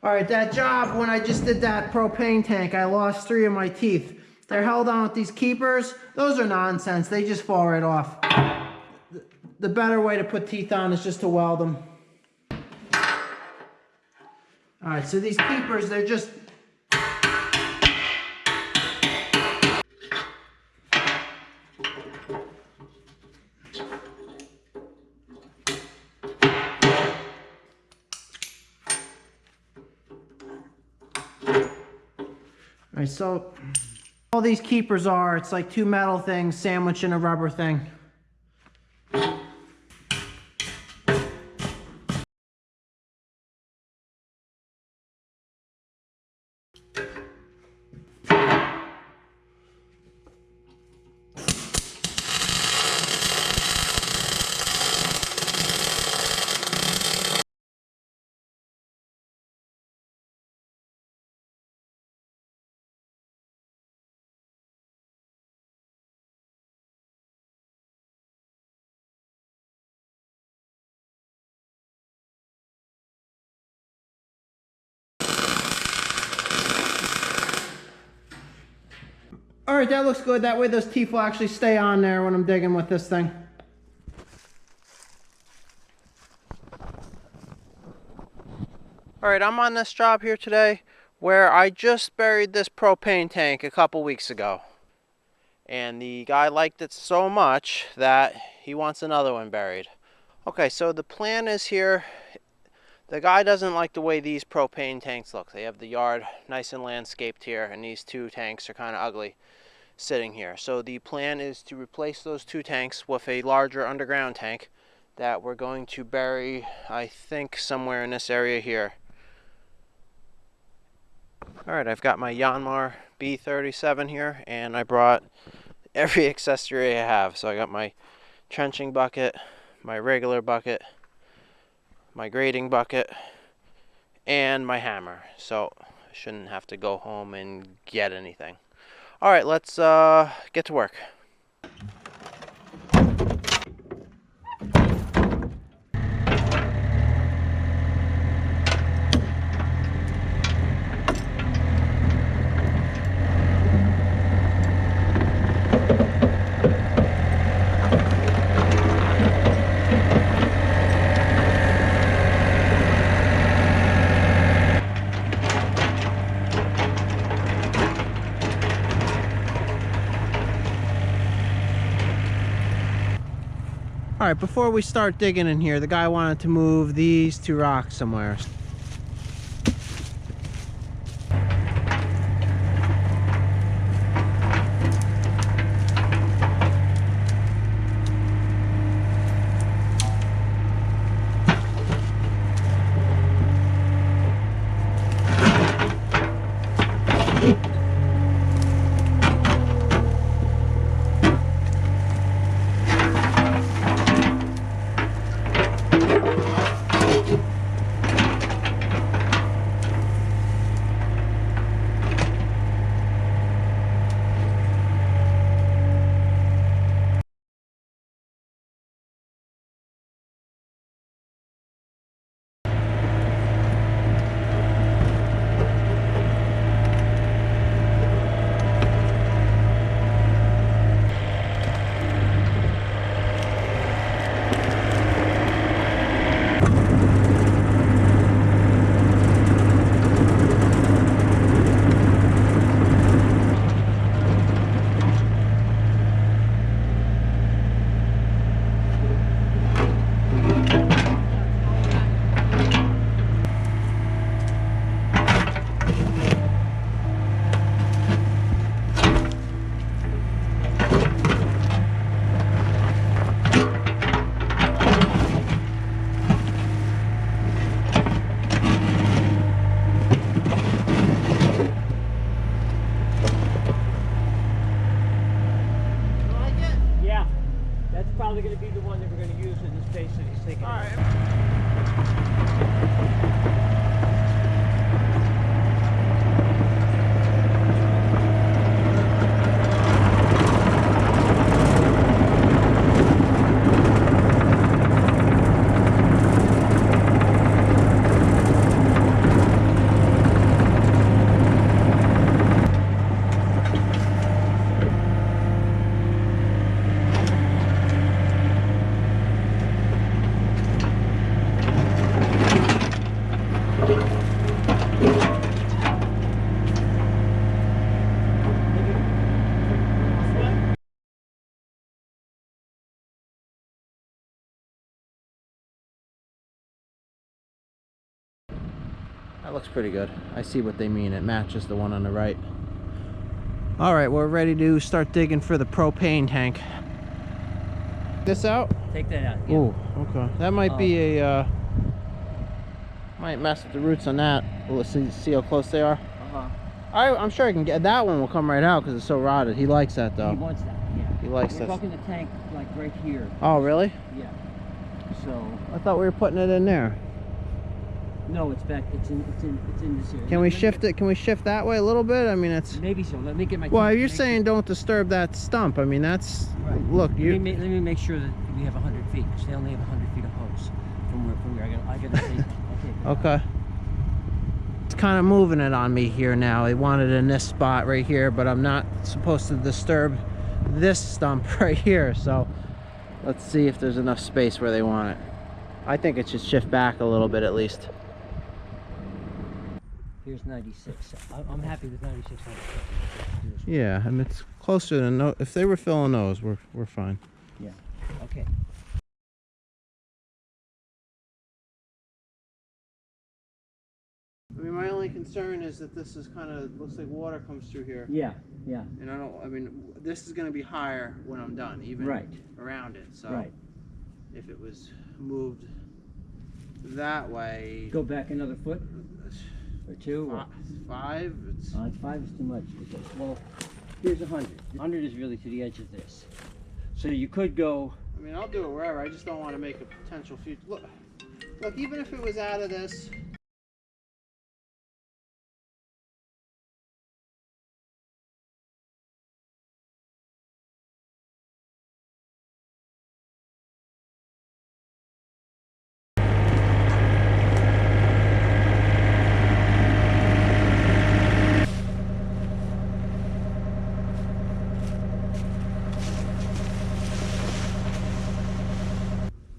All right, that job, when I just did that propane tank, I lost 3 of my teeth. They're held on with these keepers. Those are nonsense. They just fall right off. The better way to put teeth on is just to weld them. All right, so these keepers, they're just... All right, so all these keepers are, it's like 2 metal things sandwiched in a rubber thing. All right, that looks good. That way those teeth will actually stay on there when I'm digging with this thing. All right, I'm on this job here today where I just buried this propane tank a couple weeks ago. And the guy liked it so much that he wants another one buried. Okay, so the plan is here. The guy doesn't like the way these propane tanks look. They have the yard nice and landscaped here, and these 2 tanks are kind of ugly sitting here. So the plan is to replace those 2 tanks with a larger underground tank that we're going to bury, I think, somewhere in this area here. Alright, I've got my Yanmar B37 here, and I brought every accessory I have. So I got my trenching bucket, my regular bucket, my grading bucket, and my hammer. So I shouldn't have to go home and get anything. Alright, let's get to work. All right, before we start digging in here, the guy wanted to move these 2 rocks somewhere. Probably going to be the one that we're going to use in this space that he's thinking. All right. That looks pretty good. I see what they mean. It matches the one on the right. All right, we're ready to start digging for the propane tank. This out? Take that out. Yeah. Ooh, okay. That might be a, might mess with the roots on that. Let's see how close they are. I'm sure I can get, that one will come right out because it's so rotted. He likes that though. He wants that, yeah. He likes We're that. talking the tank like right here. Oh, really? Yeah. So. I thought we were putting it in there. No, it's back. It's in this area. Can we shift it? Can we shift that way a little bit? I mean, it's. Maybe so. Let me get my. Well, you're saying don't disturb that stump. I mean, that's. Right. Look, you. Let me make sure that we have 100 feet because they only have 100 feet of hose from where I gotta take. Okay. It's kind of moving it on me here now. They want it in this spot right here, but I'm not supposed to disturb this stump right here. So let's see if there's enough space where they want it. I think it should shift back a little bit at least. Here's 96. I'm happy with 96. Yeah, and it's closer than no. If they were filling those, we're fine. Yeah. Okay. I mean, my only concern is that this is kind of looks like water comes through here. Yeah, yeah. And I mean, this is going to be higher when I'm done, even around it. So if it was moved that way, go back another foot or two. Five. 5 is too much. Well, here's 100. 100 is really to the edge of this. So you could go. I mean, I'll do it wherever. I just don't want to make a potential future. Look, even if it was out of this.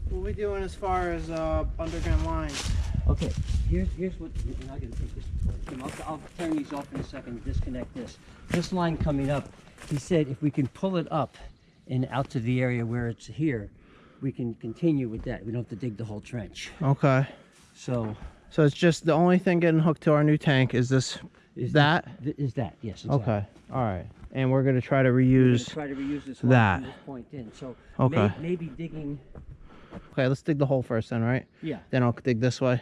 What are we doing as far as underground lines? Okay, here's what, and I'm going to take this. I'll turn these off in a second, disconnect this. This line coming up, he said if we can pull it up and out to the area where it's here, we can continue with that. We don't have to dig the whole trench. Okay. So it's just the only thing getting hooked to our new tank is this, that? Is that, yes, exactly. Okay, all right. And we're going to try to reuse this that. from this point in. So okay. Maybe digging. Okay, let's dig the hole first then, right? Yeah. Then I'll dig this way.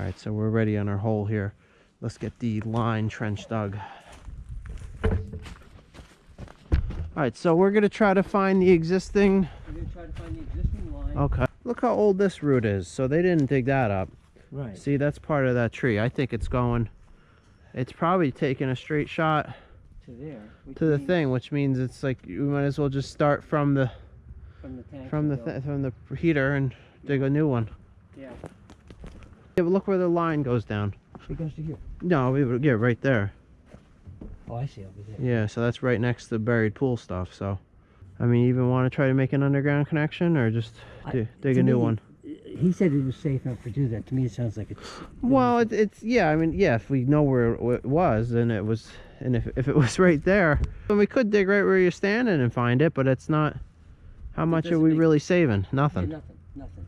right, so we're ready on our hole here. Let's get the line trench dug. Alright, so we're going to try to find the existing... We're going to try to find the existing line. Okay. Look how old this root is. So they didn't dig that up. Right. See, that's part of that tree. I think it's going... It's probably taking a straight shot To there. to the thing, which means it's like you might as well just start from the tank. from the heater and dig a new one. Yeah. Yeah, but look where the line goes down. It goes to here. No, yeah, right there. Oh, I see, over there. Yeah, so that's right next to the buried pool stuff. So, I mean, you even want to try to make an underground connection or just dig a new one? He said it was safe enough to do that. To me, it sounds like it's... Well, it's yeah. I mean, yeah. If we know where it was, and it was, and if it was right there, then we could dig right where you're standing and find it. But it's not. How much are we really saving? Nothing. Yeah, nothing.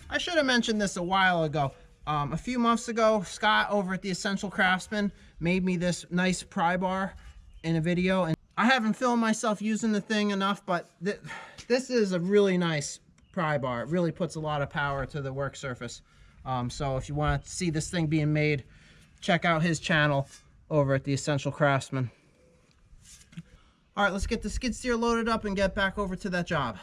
I should have mentioned this a while ago. A few months ago, Scott over at the Essential Craftsman made me this nice pry bar in a video, and I I haven't filmed myself using the thing enough, but this is a really nice pry bar. It really puts a lot of power to the work surface. So if you want to see this thing being made, check out his channel over at the Essential Craftsman. All right, let's get the skid steer loaded up and get back over to that job.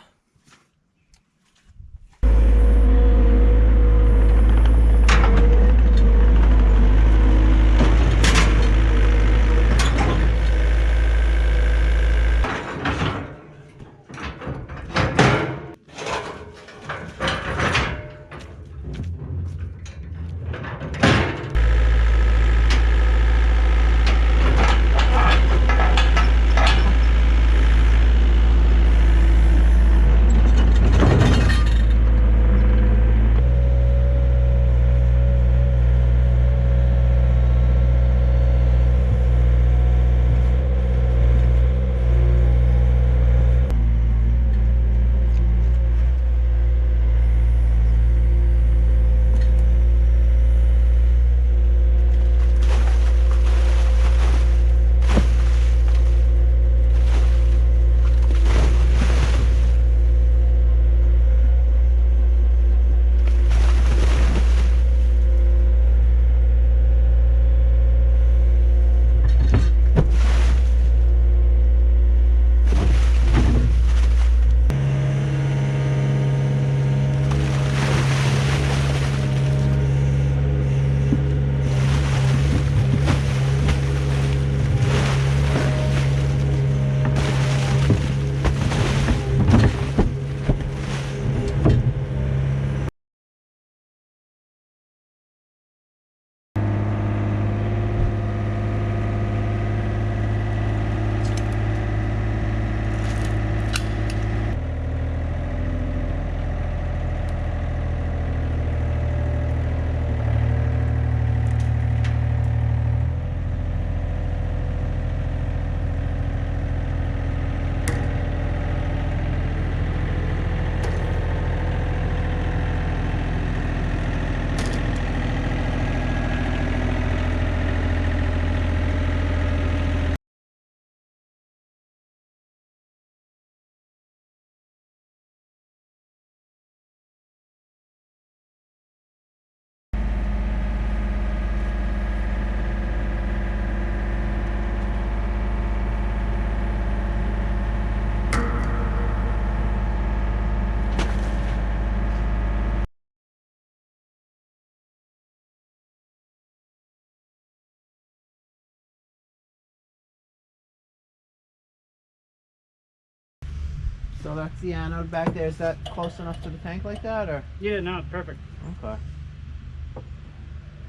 So that's the anode back there. Is that close enough to the tank like that, or? Yeah, no, perfect. Okay.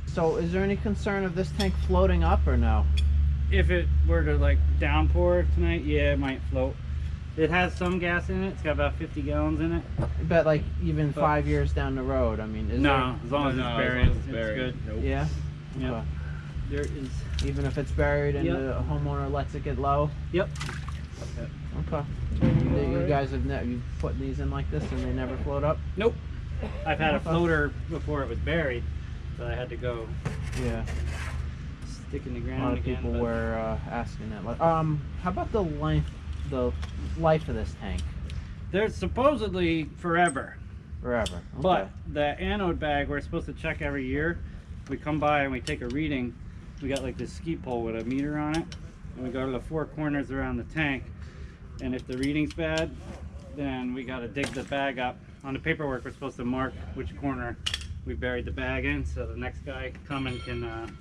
So is there any concern of this tank floating up or no? If it were to like downpour tonight, yeah, it might float. It has some gas in it. It's got about 50 gallons in it. But like even 5 years down the road, I mean, is No, as long as it's buried, it's buried. good. Nope. there? Yeah. Yep. Okay. There is. Even if it's buried and Yep. the homeowner lets it get low. Yep. Okay. You guys have you put these in like this and they never float up? Nope. I've had a Okay. floater before it was buried, so I had to go Yeah. stick in the A ground lot of again. people but were asking that. How about the life of this tank? they're supposedly forever, Forever. Okay. but the anode bag we're supposed to check every year. We come by and we take a reading. We got like this ski pole with a meter on it, and we go to the four corners around the tank. And if the reading's bad, then we got to dig the bag up. On the paperwork, we're supposed to mark which corner we buried the bag in, so the next guy coming can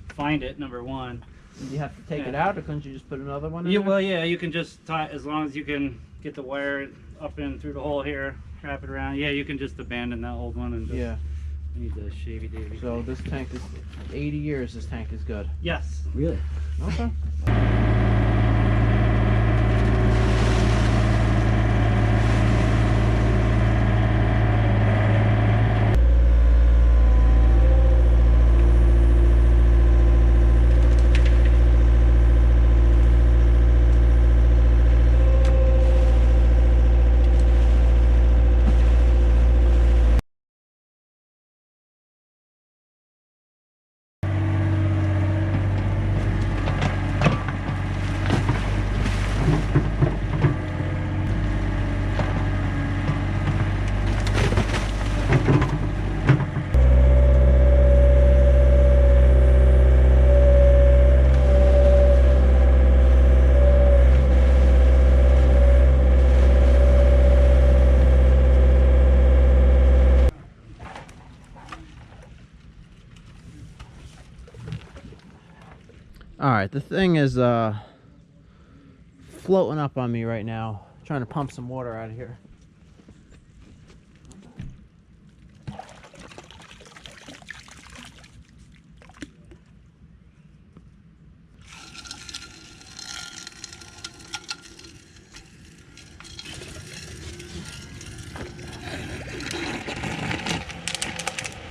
find it. Number one. Do you have to take it out, or couldn't you just put another one in Yeah, there? well, yeah, you can just tie as long as you can get the wire up and through the hole here, wrap it around. Yeah, you can just abandon that old one and just Yeah. need the shavy davy. So this tank is 80 years. This tank is good. Yes. Really? Okay. Alright, the thing is floating up on me right now. Trying to pump some water out of here.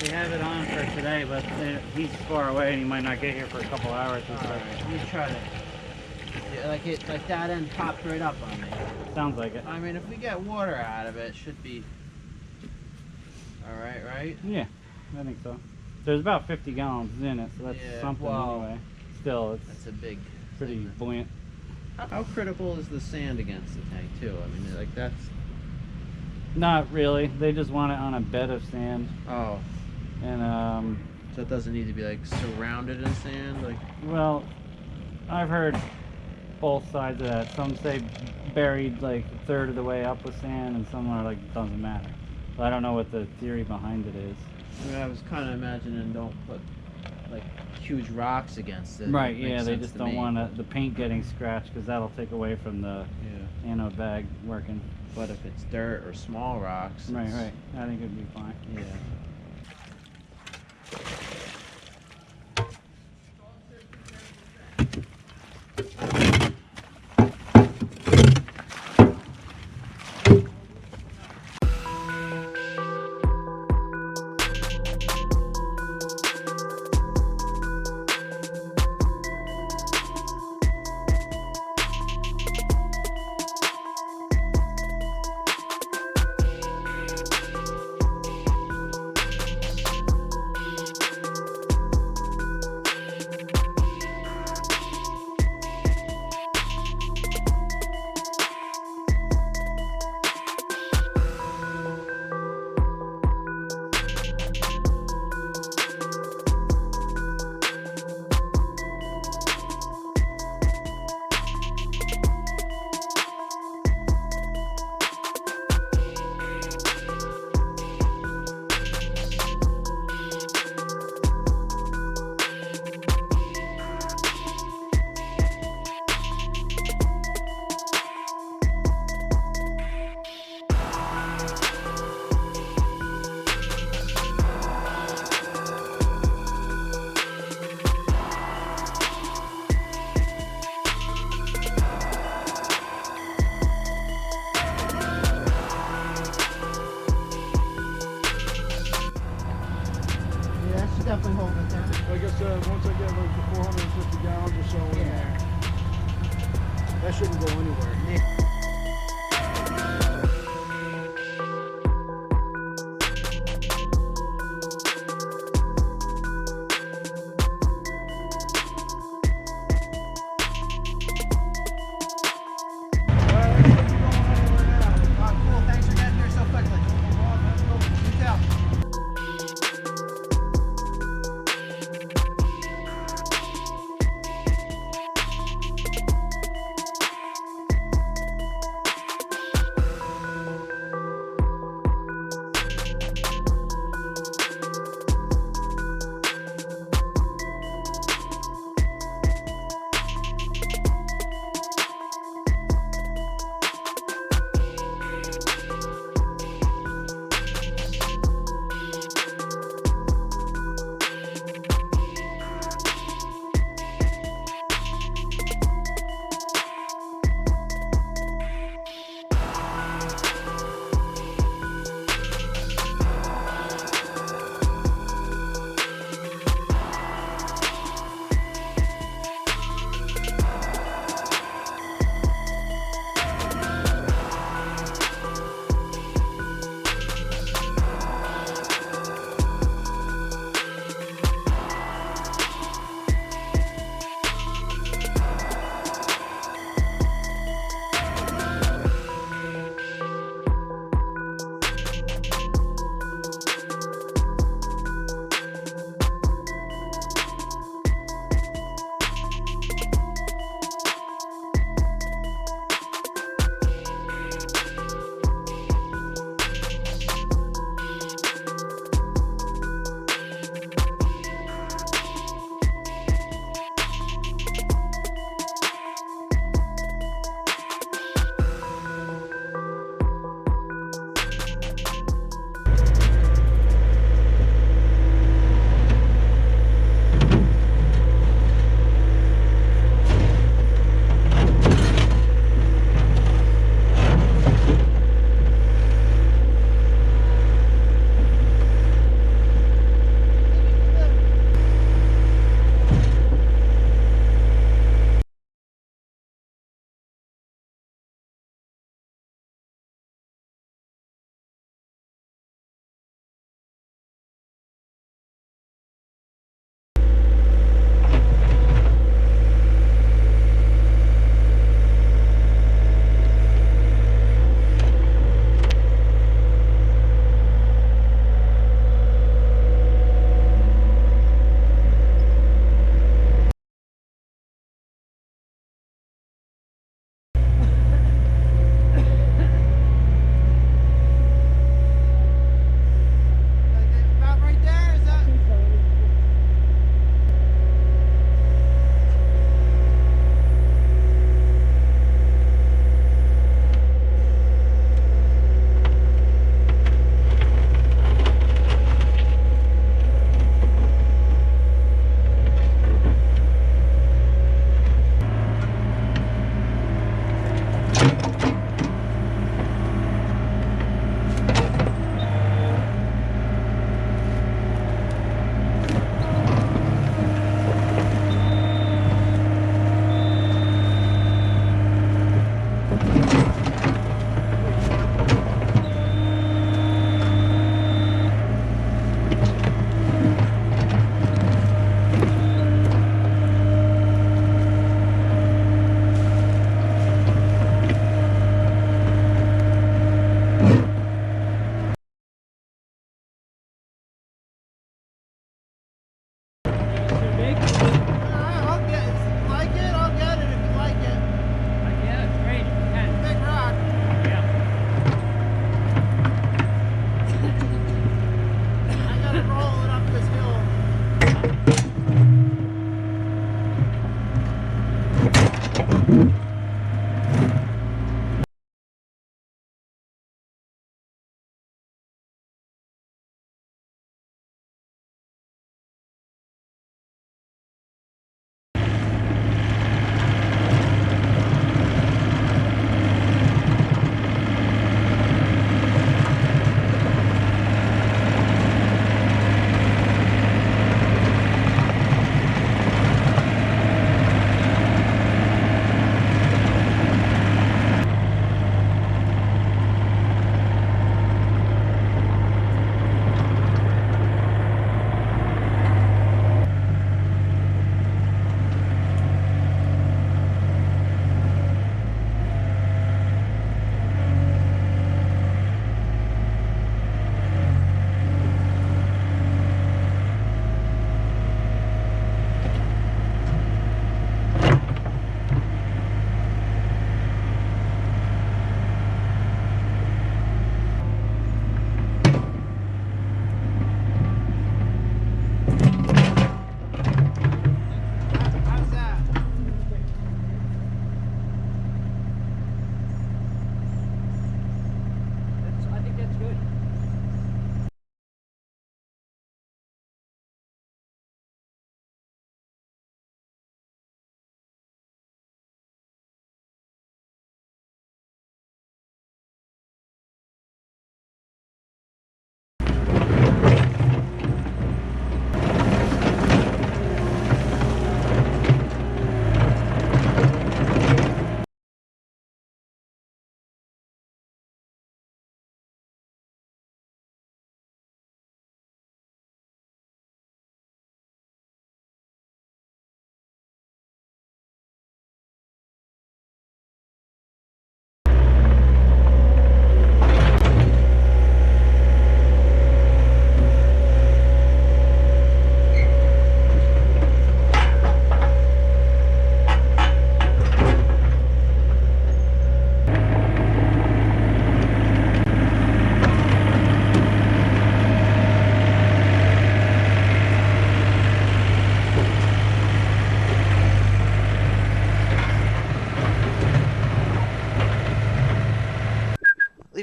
We have it on for today, but he's far away and he might not get here for a couple hours. Alright, let me try to... Yeah, like that end popped right up on me. Sounds like it. I mean, if we get water out of it, it should be... Alright, right? Yeah, I think so. There's about 50 gallons in it, so that's Yeah, something well, anyway. Still, it's That's a big... pretty thing. buoyant. How critical is the sand against the tank, too? I mean, like, that's... Not really. They just want it on a bed of sand. Oh, And, so it doesn't need to be, like, surrounded in sand? Like, well, I've heard both sides of that. Some say buried like a third of the way up with sand, and some are like, doesn't matter. So I don't know what the theory behind it is. I mean, I was kind of imagining don't put, like, huge rocks against it. Right, It makes yeah, they sense just to don't me. want the paint getting scratched, because that'll take away from the Yeah. anode bag working. But if it's dirt or small rocks... Right, it's- right. I think it'd be fine. Yeah.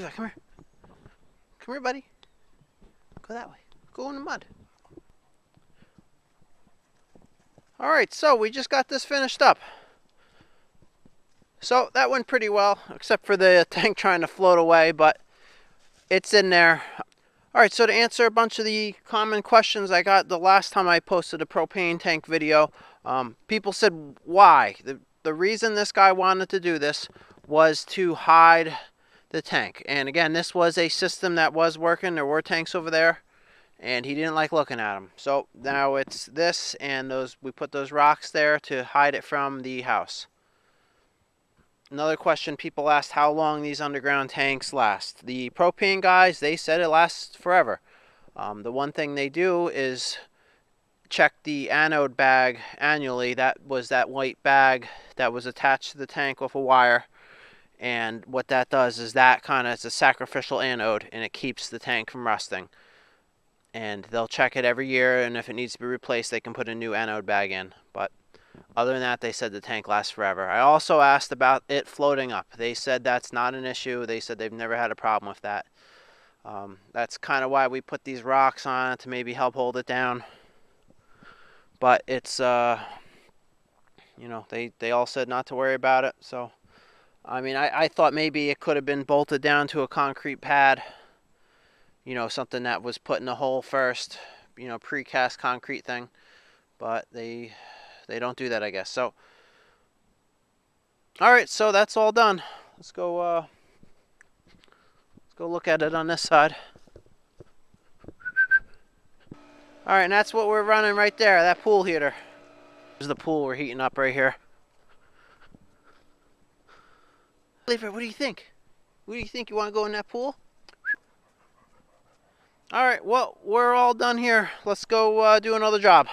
Levi, come here. Come here, buddy. Go that way. Go in the mud. Alright, so we just got this finished up. So that went pretty well, except for the tank trying to float away, but it's in there. Alright, so to answer a bunch of the common questions I got the last time I posted a propane tank video, people said why. The reason this guy wanted to do this was to hide the tank. And again, this was a system that was working. There were tanks over there, and he didn't like looking at them. So now it's this, and we put those rocks there to hide it from the house. Another question people asked, how long these underground tanks last. The propane guys, they said it lasts forever. The one thing they do is check the anode bag annually. That was that white bag that was attached to the tank with a wire. And what that does is that kind of is a sacrificial anode, and it keeps the tank from rusting. And they'll check it every year, and if it needs to be replaced, they can put a new anode bag in. But other than that, they said the tank lasts forever. I also asked about it floating up. They said that's not an issue. They said they've never had a problem with that. That's kind of why we put these rocks on it, to maybe help hold it down. But it's, you know, they all said not to worry about it. So, I mean, I thought maybe it could have been bolted down to a concrete pad. You know, something that was put in the hole first. You know, precast concrete thing. But they don't do that, I guess. So, all right, so that's all done. Let's go look at it on this side. All right, and that's what we're running right there, that pool heater. This is the pool we're heating up right here. Levi, what do you think? What do you think? You want to go in that pool? All right, well, we're all done here. Let's go do another job.